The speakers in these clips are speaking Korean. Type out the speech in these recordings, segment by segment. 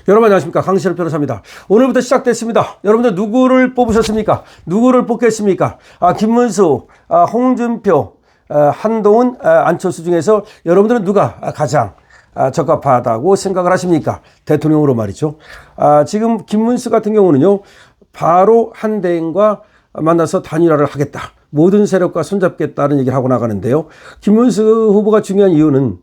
여러분 안녕하십니까, 강신업 변호사입니다. 오늘부터 시작됐습니다. 여러분들 누구를 뽑으셨습니까? 누구를 뽑겠습니까? 김문수, 홍준표, 한동훈, 안철수 중에서 여러분들은 누가 가장 적합하다고 생각을 하십니까? 대통령으로 말이죠. 지금 김문수 같은 경우는요, 바로 한대행과 만나서 단일화를 하겠다, 모든 세력과 손잡겠다는 얘기를 하고 나가는데요. 김문수 후보가 중요한 이유는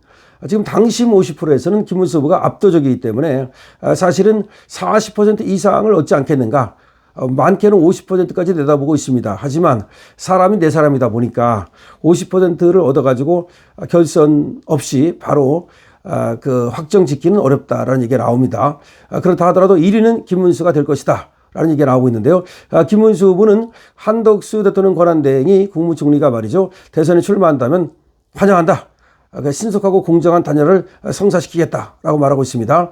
지금 당심 50%에서는 김문수 후보가 압도적이기 때문에 사실은 40% 이상을 얻지 않겠는가, 많게는 50%까지 내다보고 있습니다. 하지만 사람이 네 사람이다 보니까 50%를 얻어가지고 결선 없이 바로 그 확정 짓기는 어렵다라는 얘기가 나옵니다. 그렇다 하더라도 1위는 김문수가 될 것이다 라는 얘기가 나오고 있는데요. 김문수 후보는 한덕수 대통령 권한대행이 국무총리가 말이죠, 대선에 출마한다면 환영한다, 신속하고 공정한 단일화를 성사시키겠다라고 말하고 있습니다.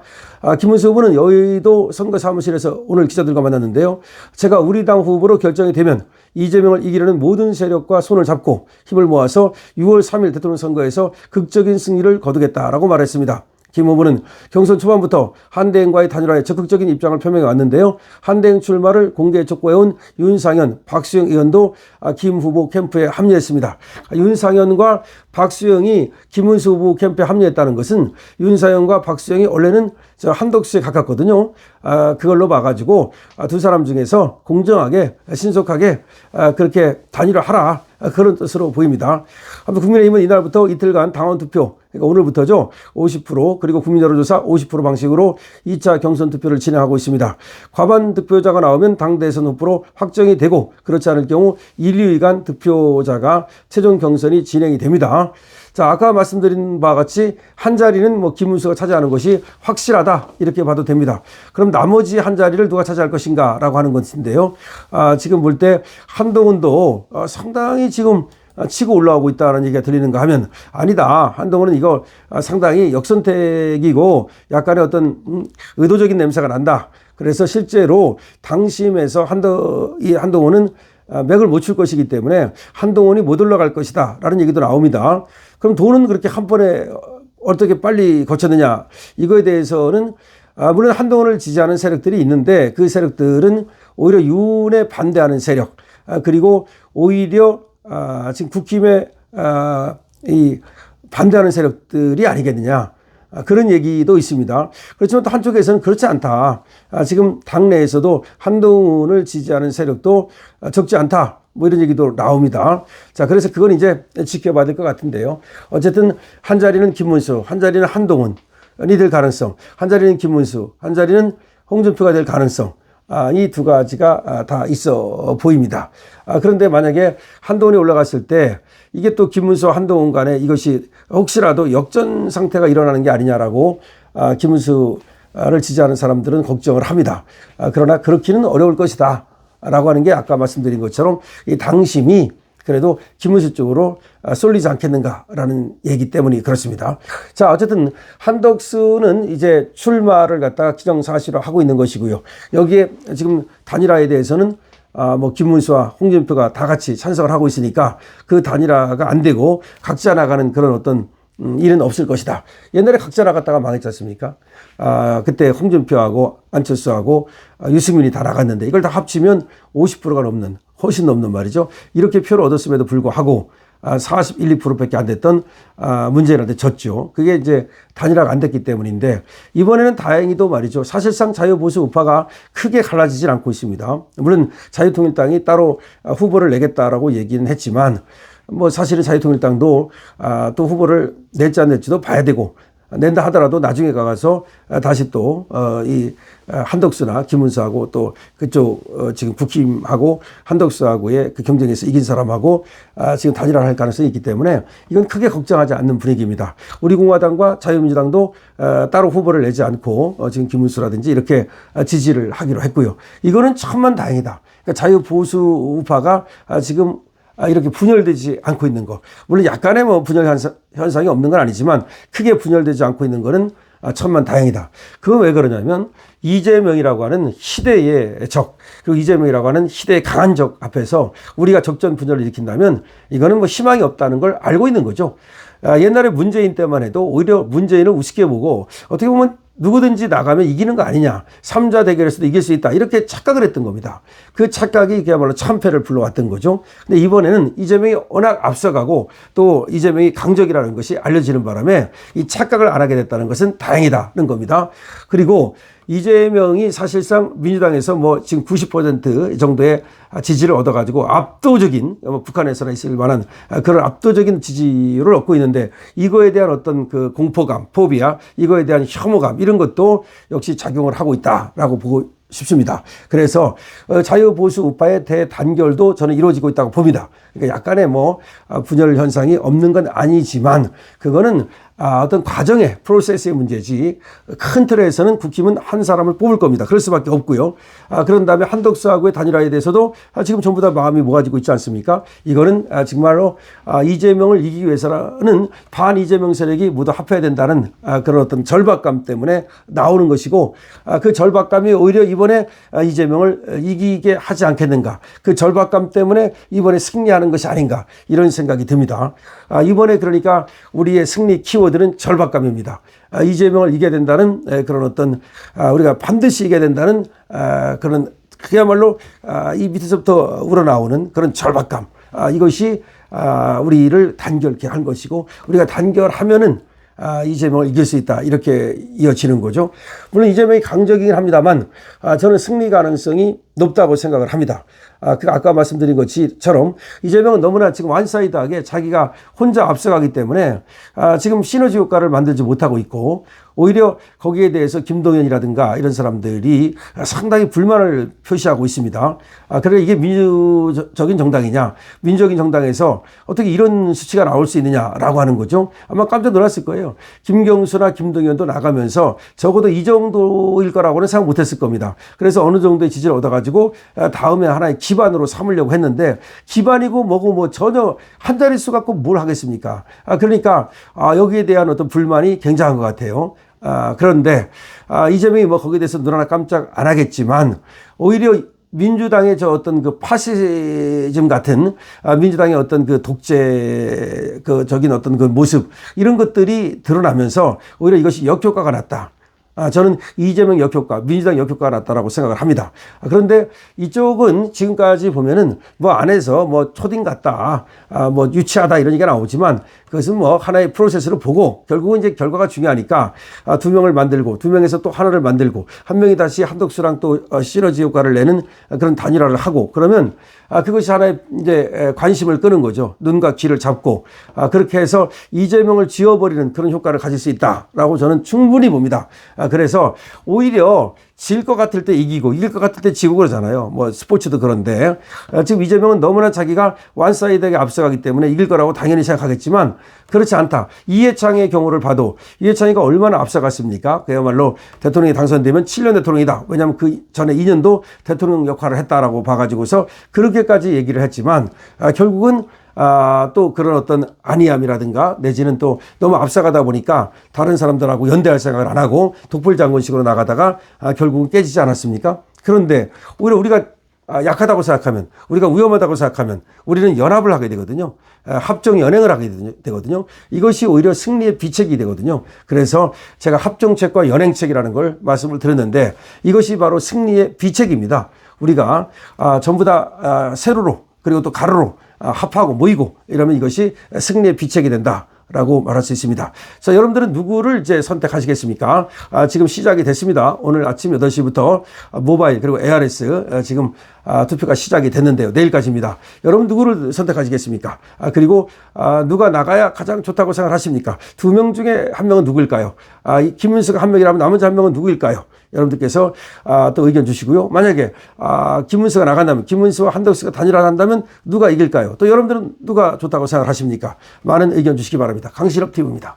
김문수 후보는 여의도 선거사무실에서 오늘 기자들과 만났는데요. 제가 우리 당 후보로 결정이 되면 이재명을 이기려는 모든 세력과 손을 잡고 힘을 모아서 6월 3일 대통령 선거에서 극적인 승리를 거두겠다라고 말했습니다. 김 후보는 경선 초반부터 한대행과의 단일화에 적극적인 입장을 표명해 왔는데요. 한대행 출마를 공개 촉구해온 윤상현, 박수영 의원도 김 후보 캠프에 합류했습니다. 윤상현과 박수영이 김문수 후보 캠프에 합류했다는 것은 윤상현과 박수영이 원래는 한덕수에 가깝거든요. 그걸로 봐가지고 두 사람 중에서 공정하게 신속하게 그렇게 단일화하라, 그런 뜻으로 보입니다. 아무튼 국민의힘은 이날부터 이틀간 당원 투표, 그러니까 오늘부터죠, 50% 그리고 국민 여론조사 50% 방식으로 2차 경선 투표를 진행하고 있습니다. 과반 득표자가 나오면 당 대선 후보로 확정이 되고, 그렇지 않을 경우 1, 2위간 득표자가 최종 경선이 진행이 됩니다. 자, 아까 말씀드린 바와 같이 한 자리는 김문수가 차지하는 것이 확실하다, 이렇게 봐도 됩니다. 그럼 나머지 한 자리를 누가 차지할 것인가 라고 하는 것인데요. 지금 볼 때 한동훈도 상당히 지금 치고 올라오고 있다는 얘기가 들리는가 하면 아니다, 한동훈은 이거 상당히 역선택이고 약간의 어떤 의도적인 냄새가 난다. 그래서 실제로 당심에서 한동훈은 맥을 못 출 것이기 때문에 한동훈이 못 올라갈 것이다 라는 얘기도 나옵니다. 그럼 돈은 그렇게 한 번에 어떻게 빨리 거쳤느냐, 이거에 대해서는 물론 한동훈을 지지하는 세력들이 있는데 그 세력들은 오히려 윤에 반대하는 세력, 그리고 오히려 지금 국힘에 이 반대하는 세력들이 아니겠느냐, 그런 얘기도 있습니다. 그렇지만 또 한쪽에서는 그렇지 않다, 지금 당내에서도 한동훈을 지지하는 세력도 적지 않다, 이런 얘기도 나옵니다. 자, 그래서 그건 이제 지켜봐야 될 것 같은데요. 어쨌든 한 자리는 김문수, 한 자리는 한동훈이 될 가능성, 한 자리는 김문수, 한 자리는 홍준표가 될 가능성, 이 두 가지가 다 있어 보입니다. 그런데 만약에 한동훈이 올라갔을 때 이게 또 김문수와 한동훈 간에 이것이 혹시라도 역전 상태가 일어나는 게 아니냐라고 김문수를 지지하는 사람들은 걱정을 합니다. 그러나 그렇기는 어려울 것이다 라고 하는 게 아까 말씀드린 것처럼 이 당심이 그래도 김문수 쪽으로 쏠리지 않겠는가라는 얘기 때문이 그렇습니다. 자, 어쨌든 한덕수는 이제 출마를 갖다가 기정사실화하고 있는 것이고요. 여기에 지금 단일화에 대해서는 김문수와 홍준표가 다 같이 찬성을 하고 있으니까 그 단일화가 안 되고 각자 나가는 그런 어떤 일은 없을 것이다. 옛날에 각자 나갔다가 망했지 않습니까? 그때 홍준표하고 안철수하고 유승민이 다 나갔는데 이걸 다 합치면 50%가 넘는, 훨씬 넘는 말이죠. 이렇게 표를 얻었음에도 불구하고 41, 2%밖에 안 됐던 문재인한테 졌죠. 그게 이제 단일화가 안 됐기 때문인데, 이번에는 다행히도 말이죠, 사실상 자유보수 우파가 크게 갈라지질 않고 있습니다. 물론 자유통일당이 따로 후보를 내겠다라고 얘기는 했지만 사실은 자유통일당도 또 후보를 낼지 안 낼지도 봐야 되고, 낸다 하더라도 나중에 가서 다시 또 이 한덕수나 김문수하고 또 그쪽 지금 국힘하고 한덕수하고의 그 경쟁에서 이긴 사람하고 지금 단일화를 할 가능성이 있기 때문에 이건 크게 걱정하지 않는 분위기입니다. 우리 공화당과 자유민주당도 따로 후보를 내지 않고 지금 김문수라든지 이렇게 지지를 하기로 했고요. 이거는 천만 다행이다. 그러니까 자유보수 우파가 지금 이렇게 분열되지 않고 있는 거. 물론 약간의 분열 현상이 없는 건 아니지만 크게 분열되지 않고 있는 거는 천만 다행이다. 그건 왜 그러냐면 이재명이라고 하는 희대의 적, 그리고 이재명이라고 하는 희대의 강한 적 앞에서 우리가 적전 분열을 일으킨다면 이거는 희망이 없다는 걸 알고 있는 거죠. 옛날에 문재인 때만 해도 오히려 문재인을 우습게 보고 어떻게 보면 누구든지 나가면 이기는 거 아니냐. 3자 대결에서도 이길 수 있다. 이렇게 착각을 했던 겁니다. 그 착각이 그야말로 참패를 불러왔던 거죠. 근데 이번에는 이재명이 워낙 앞서가고 또 이재명이 강적이라는 것이 알려지는 바람에 이 착각을 안 하게 됐다는 것은 다행이다는 겁니다. 그리고 이재명이 사실상 민주당에서 뭐 지금 90% 정도의 지지를 얻어가지고 압도적인 북한에서나 있을 만한 그런 압도적인 지지를 얻고 있는데 이거에 대한 어떤 그 공포감, 포비아, 이거에 대한 혐오감 이런 것도 역시 작용을 하고 있다라고 보고 싶습니다. 그래서 자유보수 우파의 대단결도 저는 이루어지고 있다고 봅니다. 그러니까 약간의 뭐 분열 현상이 없는 건 아니지만 그거는 어떤 과정의 프로세스의 문제지 큰 틀에서는 국힘은 한 사람을 뽑을 겁니다. 그럴 수밖에 없고요. 그런 다음에 한덕수하고의 단일화에 대해서도 지금 전부 다 마음이 모아지고 있지 않습니까? 이거는 정말로 이재명을 이기기 위해서는 반 이재명 세력이 모두 합해야 된다는 그런 어떤 절박감 때문에 나오는 것이고 그 절박감이 오히려 이번에 이재명을 이기게 하지 않겠는가. 그 절박감 때문에 이번에 승리하는 것이 아닌가 이런 생각이 듭니다. 이번에 그러니까 우리의 승리 키워드는 절박감입니다. 이재명을 이겨야 된다는 그런 어떤 우리가 반드시 이겨야 된다는 그런 그야말로 이 밑에서부터 우러나오는 그런 절박감 이것이 우리를 단결케 한 것이고 우리가 단결하면은 이재명을 이길 수 있다 이렇게 이어지는 거죠. 물론 이재명이 강적이긴 합니다만 저는 승리 가능성이 높다고 생각을 합니다. 아까 말씀드린 것처럼 이재명은 너무나 지금 완사이드하게 자기가 혼자 앞서가기 때문에 지금 시너지 효과를 만들지 못하고 있고 오히려 거기에 대해서 김동연이라든가 이런 사람들이 상당히 불만을 표시하고 있습니다. 그래 이게 민주적인 정당이냐, 민주적인 정당에서 어떻게 이런 수치가 나올 수 있느냐라고 하는 거죠. 아마 깜짝 놀랐을 거예요. 김경수나 김동연도 나가면서 적어도 이 정도일 거라고는 생각 못했을 겁니다. 그래서 어느 정도의 지지를 얻어가지고 다음에 하나의 기반으로 삼으려고 했는데 기반이고 뭐고 뭐 전혀 한 자릿수 갖고 뭘 하겠습니까? 그러니까 여기에 대한 어떤 불만이 굉장한 것 같아요. 그런데 이재명이 뭐 거기에 대해서 눈 하나 깜짝 안 하겠지만 오히려 민주당의 저 어떤 그 파시즘 같은 민주당의 어떤 그 독재 적인 어떤 그 모습 이런 것들이 드러나면서 오히려 이것이 역효과가 났다. 저는 이재명 역효과, 민주당 역효과가 났다라고 생각을 합니다. 그런데 이쪽은 지금까지 보면은 뭐 안에서 뭐 초딩 같다, 뭐 유치하다 이런 얘기가 나오지만 그것은 뭐 하나의 프로세스를 보고 결국은 이제 결과가 중요하니까 두 명을 만들고 두 명에서 또 하나를 만들고 한 명이 다시 한덕수랑 또 시너지 효과를 내는 그런 단일화를 하고 그러면 그것이 하나의 이제 관심을 끄는 거죠. 눈과 귀를 잡고 그렇게 해서 이재명을 지워버리는 그런 효과를 가질 수 있다라고 저는 충분히 봅니다. 그래서 오히려 질 것 같을 때 이기고 이길 것 같을 때 지고 그러잖아요. 뭐 스포츠도 그런데 지금 이재명은 너무나 자기가 완사이드하게 앞서가기 때문에 이길 거라고 당연히 생각하겠지만 그렇지 않다. 이해창의 경우를 봐도 이해창이가 얼마나 앞서갔습니까? 그야말로 대통령이 당선되면 7년 대통령이다. 왜냐하면 그 전에 2년도 대통령 역할을 했다라고 봐가지고서 그렇게까지 얘기를 했지만 결국은 또 그런 어떤 안이함이라든가 내지는 또 너무 앞서가다 보니까 다른 사람들하고 연대할 생각을 안 하고 독불장군식으로 나가다가 결국은 깨지지 않았습니까? 그런데 오히려 우리가 약하다고 생각하면 우리가 위험하다고 생각하면 우리는 연합을 하게 되거든요. 합종 연행을 하게 되거든요. 이것이 오히려 승리의 비책이 되거든요. 그래서 제가 합종책과 연행책이라는 걸 말씀을 드렸는데 이것이 바로 승리의 비책입니다. 우리가 전부 다 세로로 그리고 또 가로로 합하고 모이고 이러면 이것이 승리의 비책이 된다라고 말할 수 있습니다. 자, 여러분들은 누구를 이제 선택하시겠습니까? 지금 시작이 됐습니다. 오늘 아침 8시부터 모바일 그리고 ARS 지금 투표가 시작이 됐는데요. 내일까지입니다. 여러분 누구를 선택하시겠습니까? 그리고 누가 나가야 가장 좋다고 생각하십니까? 두 명 중에 한 명은 누구일까요? 김문수가 한 명이라면 나머지 한 명은 누구일까요? 여러분들께서 또 의견 주시고요. 만약에 김문수가 나간다면 김문수와 한덕수가 단일화를 한다면 누가 이길까요? 또 여러분들은 누가 좋다고 생각하십니까? 많은 의견 주시기 바랍니다. 강신업 TV입니다.